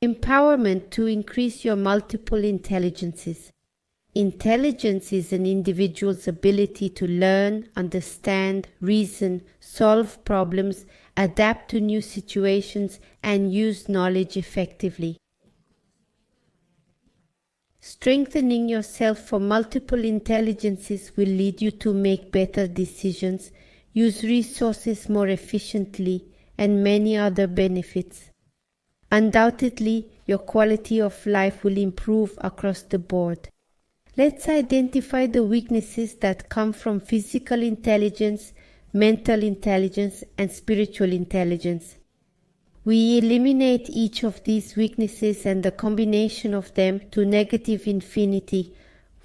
Empowerment to increase your multiple intelligences. Intelligence is an individual's ability to learn, understand, reason, solve problems, adapt to new situations, and use knowledge effectively. Strengthening yourself for multiple intelligences will lead you to make better decisions, use resources more efficiently, and many other benefits. Undoubtedly, your quality of life will improve across the board. Let's identify the weaknesses that come from physical intelligence, mental intelligence, and spiritual intelligence. We eliminate each of these weaknesses and the combination of them to negative infinity,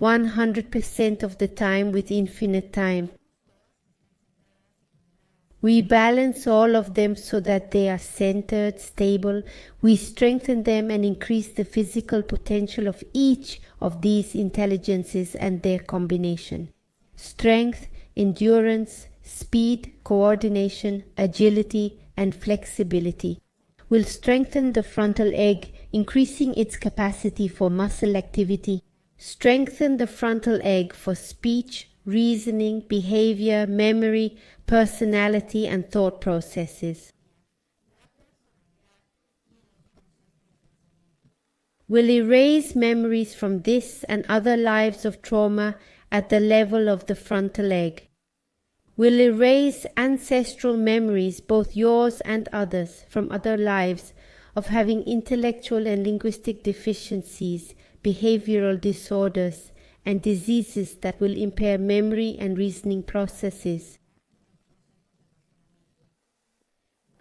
100% of the time with infinite time. We balance all of them so that they are centered, stable. We strengthen them and increase the physical potential of each of these intelligences and their combination. Strength, endurance, speed, coordination, agility, and flexibility will strengthen the frontal egg, increasing its capacity for muscle activity. Strengthen the frontal egg for speech, reasoning, behavior, memory, personality, and thought processes. Will erase memories from this and other lives of trauma at the level of the frontal egg. Will erase ancestral memories, both yours and others, from other lives of having intellectual and linguistic deficiencies, behavioral disorders, and diseases that will impair memory and reasoning processes.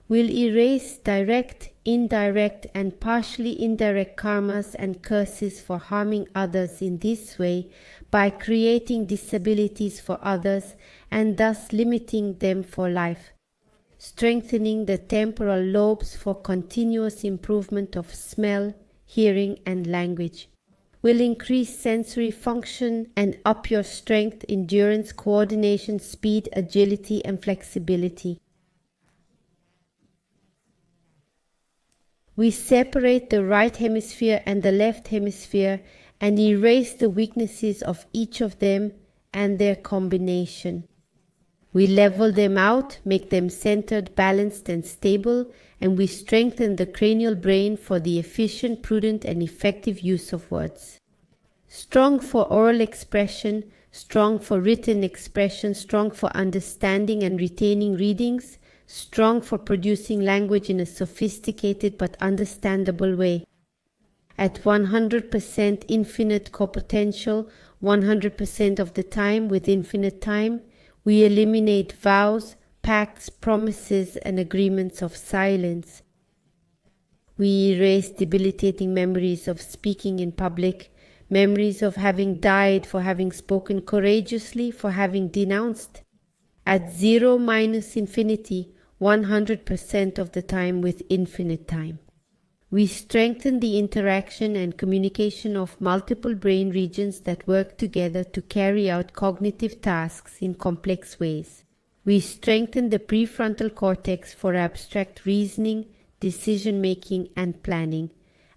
Will erase direct, indirect, and partially indirect karmas and curses for harming others in this way by creating disabilities for others and thus limiting them for life. Strengthening the temporal lobes for continuous improvement of smell, hearing, and language. Will increase sensory function and up your strength, endurance, coordination, speed, agility, and flexibility. We separate the right hemisphere and the left hemisphere and erase the weaknesses of each of them and their combination. We level them out, make them centered, balanced, and stable, and we strengthen the cranial brain for the efficient, prudent, and effective use of words. Strong for oral expression, strong for written expression, strong for understanding and retaining readings, strong for producing language in a sophisticated but understandable way. At 100% infinite co-potential, 100% of the time with infinite time, we eliminate vows, pacts, promises, and agreements of silence. We erase debilitating memories of speaking in public, memories of having died, for having spoken courageously, for having denounced. At 0 minus infinity, 100% of the time with infinite time. We strengthen the interaction and communication of multiple brain regions that work together to carry out cognitive tasks in complex ways. We strengthen the prefrontal cortex for abstract reasoning, decision-making, and planning,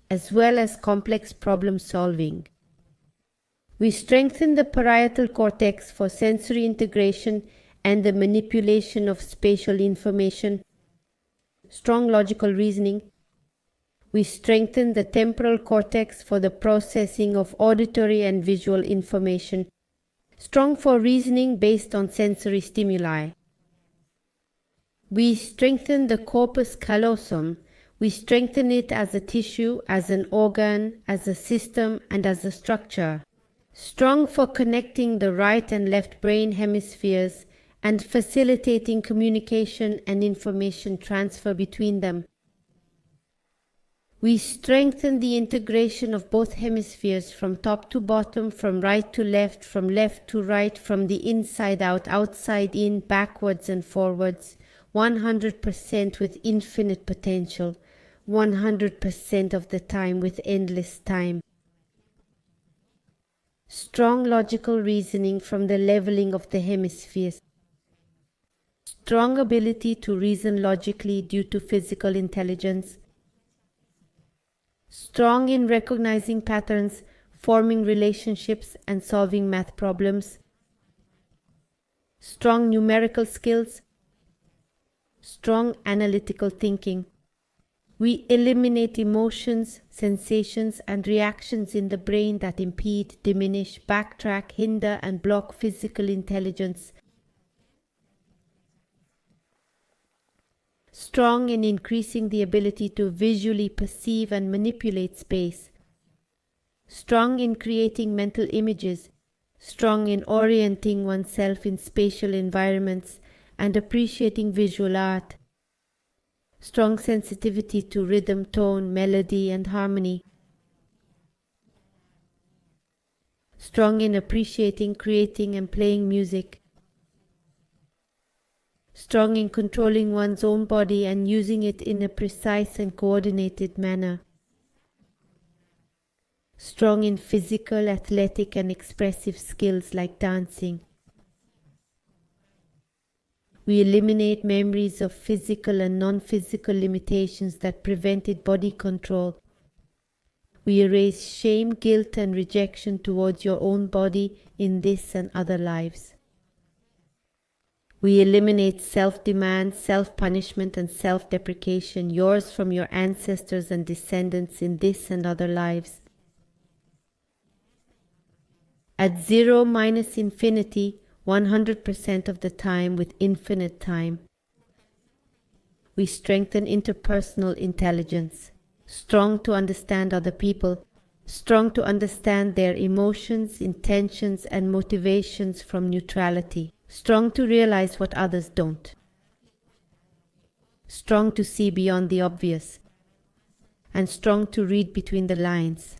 as well as complex problem-solving. We strengthen the parietal cortex for sensory integration and the manipulation of spatial information, strong logical reasoning. We strengthen the temporal cortex for the processing of auditory and visual information, strong for reasoning based on sensory stimuli. We strengthen the corpus callosum. We strengthen it as a tissue, as an organ, as a system, and as a structure. Strong for connecting the right and left brain hemispheres and facilitating communication and information transfer between them. We strengthen the integration of both hemispheres from top to bottom, from right to left, from left to right, from the inside out, outside in, backwards and forwards, 100% with infinite potential, 100% of the time with endless time. Strong logical reasoning from the leveling of the hemispheres. Strong ability to reason logically due to physical intelligence. strong in recognizing patterns, forming relationships, and solving math problems, strong numerical skills, strong analytical thinking. We eliminate emotions, sensations, and reactions in the brain that impede, diminish, backtrack, hinder, and block physical intelligence. Strong in increasing the ability to visually perceive and manipulate space. Strong in creating mental images. Strong in orienting oneself in spatial environments and appreciating visual art. Strong sensitivity to rhythm, tone, melody, and harmony. Strong in appreciating, creating, and playing music. Strong in controlling one's own body and using it in a precise and coordinated manner. Strong in physical, athletic, and expressive skills like dancing. We eliminate memories of physical and non-physical limitations that prevented body control. We erase shame, guilt, and rejection towards your own body in this and other lives. We eliminate self-demand, self-punishment, and self-deprecation, yours from your ancestors and descendants in this and other lives. At 0 minus infinity, 100% of the time with infinite time. We strengthen interpersonal intelligence, strong to understand other people, strong to understand their emotions, intentions, and motivations from neutrality, strong to realize what others don't, strong to see beyond the obvious, and strong to read between the lines,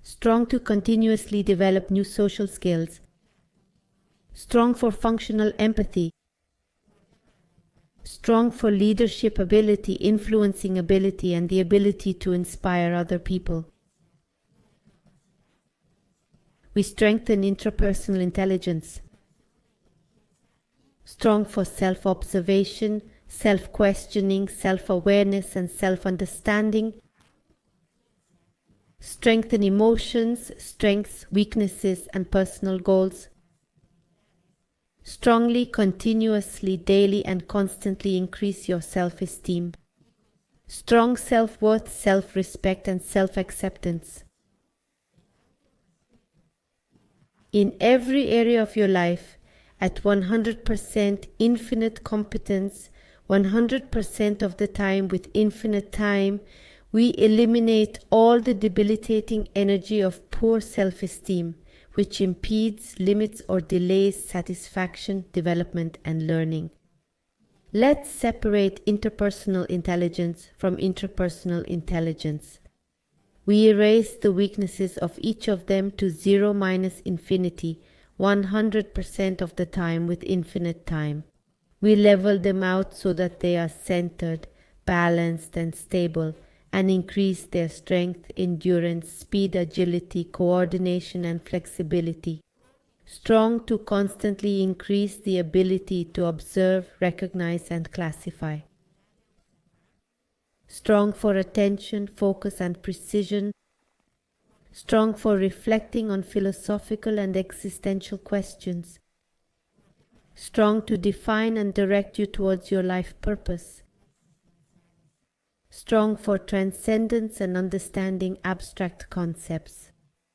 strong to continuously develop new social skills, strong for functional empathy, strong for leadership ability, influencing ability, and the ability to inspire other people. We strengthen intrapersonal intelligence, strong for self-observation, self-questioning, self-awareness, and self-understanding. Strengthen emotions, strengths, weaknesses, and personal goals. Strongly, continuously, daily, and constantly increase your self-esteem. Strong self-worth, self-respect, and self-acceptance. In every area of your life, at 100% infinite competence, 100% of the time with infinite time, we eliminate all the debilitating energy of poor self-esteem, which impedes, limits, or delays satisfaction, development, and learning. Let's separate interpersonal intelligence from intrapersonal intelligence. We erase the weaknesses of each of them to 0 minus infinity, 100% of the time with infinite time. We level them out so that they are centered, balanced, and stable, and increase their strength, endurance, speed, agility, coordination, and flexibility. Strong to constantly increase the ability to observe, recognize, and classify. Strong for attention, focus, and precision. Strong for reflecting on philosophical and existential questions. Strong to define and direct you towards your life purpose. Strong for transcendence and understanding abstract concepts.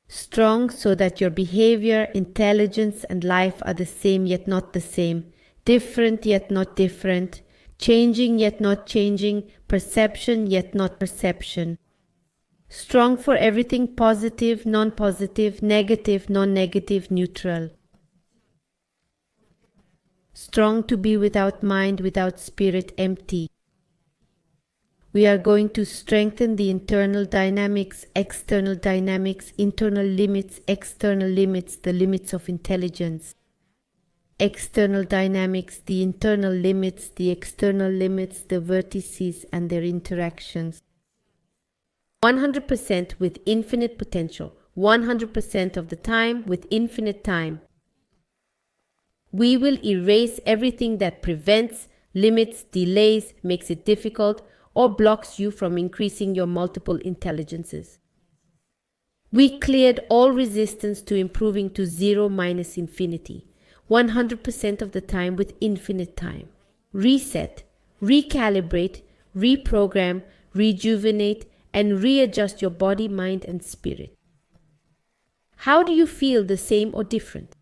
Strong so that your behavior, intelligence, and life are the same yet not the same, different yet not different, changing yet not changing, perception yet not perception. Strong for everything positive, non-positive, negative, non-negative, neutral. Strong to be without mind, without spirit, empty. We are going to strengthen the internal dynamics, external dynamics, internal limits, external limits, the limits of intelligence. External dynamics, the internal limits, the external limits, the vertices and their interactions. 100% with infinite potential, 100% of the time with infinite time. We will erase everything that prevents, limits, delays, makes it difficult, or blocks you from increasing your multiple intelligences. We cleared all resistance to improving to 0 minus infinity, 100% of the time with infinite time. Reset, recalibrate, reprogram, rejuvenate, and readjust your body, mind, and spirit. How do you feel, the same or different?